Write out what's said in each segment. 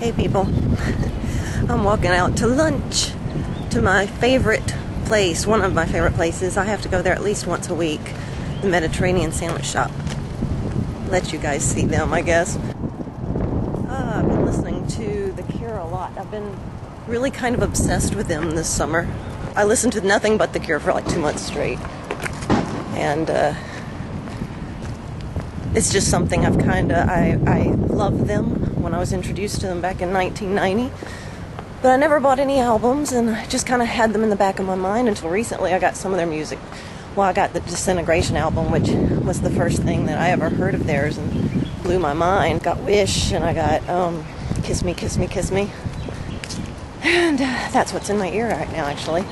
Hey people, I'm walking out to lunch to my favorite place, one of my favorite places. I have to go there at least once a week, the Mediterranean Sandwich Shop. Let you guys see them, I guess. I've been listening to The Cure a lot. I've been really kind of obsessed with them this summer. I listened to nothing but The Cure for like 2 months straight. And it's just something I loved them when I was introduced to them back in 1990. But I never bought any albums, and I just kind of had them in the back of my mind until recently I got some of their music. Well, I got the Disintegration album, which was the first thing that I ever heard of theirs and blew my mind. Got Wish, and I got Kiss Me, Kiss Me, Kiss Me. And that's what's in my ear right now, actually.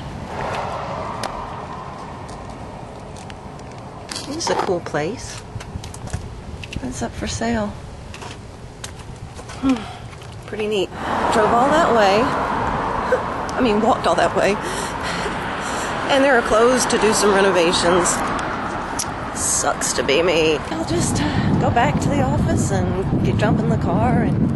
This is a cool place. What's up for sale? Pretty neat. Drove all that way. Walked all that way. And they're closed to do some renovations. Sucks to be me. I'll just go back to the office and jump in the car and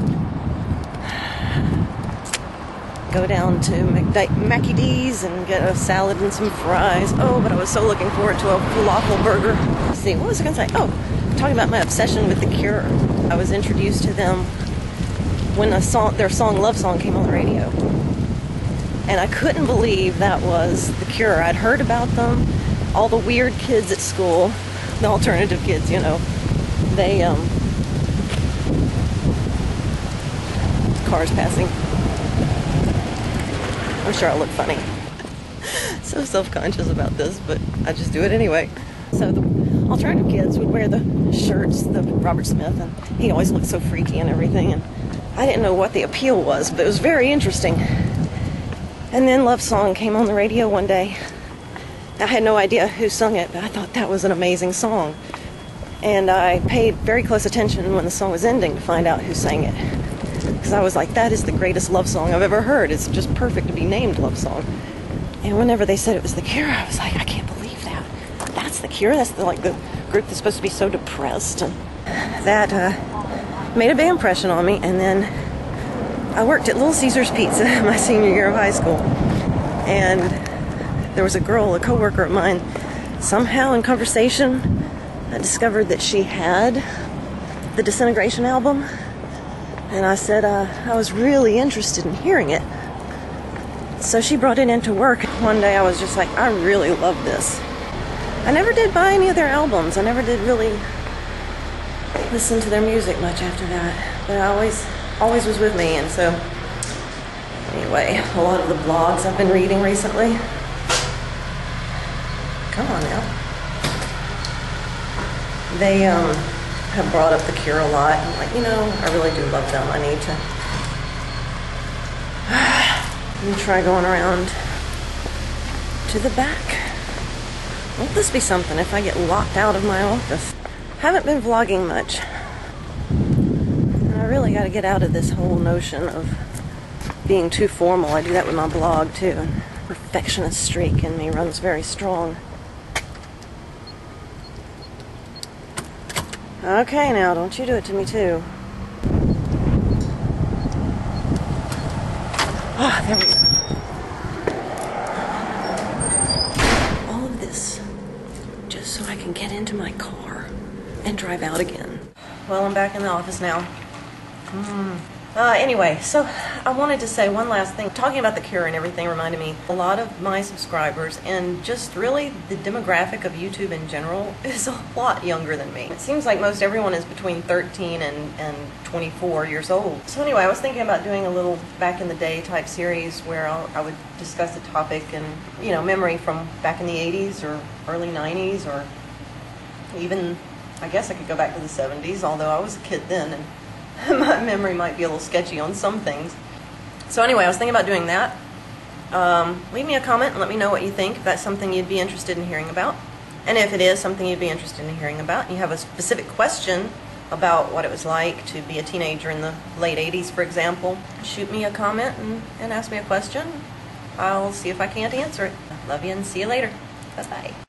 go down to Mackie D's and get a salad and some fries. Oh, but I was so looking forward to a falafel burger. Let's see, what was I going to say? Oh, talking about my obsession with The Cure. I was introduced to them when their song Love Song came on the radio. And I couldn't believe that was The Cure. I'd heard about them, all the weird kids at school, the alternative kids, you know. They, cars passing. I'm sure I look funny. So self-conscious about this, but I just do it anyway. So the alternative kids would wear the shirts, the Robert Smith, and he always looked so freaky and everything, and I didn't know what the appeal was, but it was very interesting. And then Love Song came on the radio one day. I had no idea who sung it, but I thought that was an amazing song. And I paid very close attention when the song was ending to find out who sang it. Because I was like, that is the greatest love song I've ever heard. It's just perfect to be named Love Song. And whenever they said it was The Cure, I was like, I can't believe that. That's The Cure? That's the group that's supposed to be so depressed. And that made a big impression on me. And then I worked at Little Caesars Pizza my senior year of high school. And there was a girl, a coworker of mine, somehow in conversation, I discovered that she had the Disintegration album. And I said I was really interested in hearing it. So she brought it into work. One day I was just like, I really love this. I never did buy any of their albums. I never did really listen to their music much after that. But it always was with me. And so, anyway, a lot of the blogs I've been reading recently. Come on now. They have brought up The Cure a lot. I'm like, I really do love them. I need to try going around to the back. Won't this be something if I get locked out of my office? Haven't been vlogging much. And I really got to get out of this whole notion of being too formal. I do that with my blog too. And perfectionist streak in me runs very strong. Okay, now, don't you do it to me, too. Ah, there we go. All of this, just so I can get into my car and drive out again. Well, I'm back in the office now. Anyway, so I wanted to say one last thing. Talking about The Cure and everything reminded me, a lot of my subscribers, and just really the demographic of YouTube in general, is a lot younger than me. It seems like most everyone is between 13 and 24 years old. So anyway, I was thinking about doing a little back in the day type series where I would discuss a topic and, memory from back in the 80s or early 90s, or even, I guess I could go back to the 70s, although I was a kid then, and my memory might be a little sketchy on some things. So anyway, I was thinking about doing that. Leave me a comment and let me know what you think, if that's something you'd be interested in hearing about. And if it is something you'd be interested in hearing about, and you have a specific question about what it was like to be a teenager in the late 80s, for example, shoot me a comment and ask me a question. I'll see if I can't answer it. Love you and see you later. Bye-bye.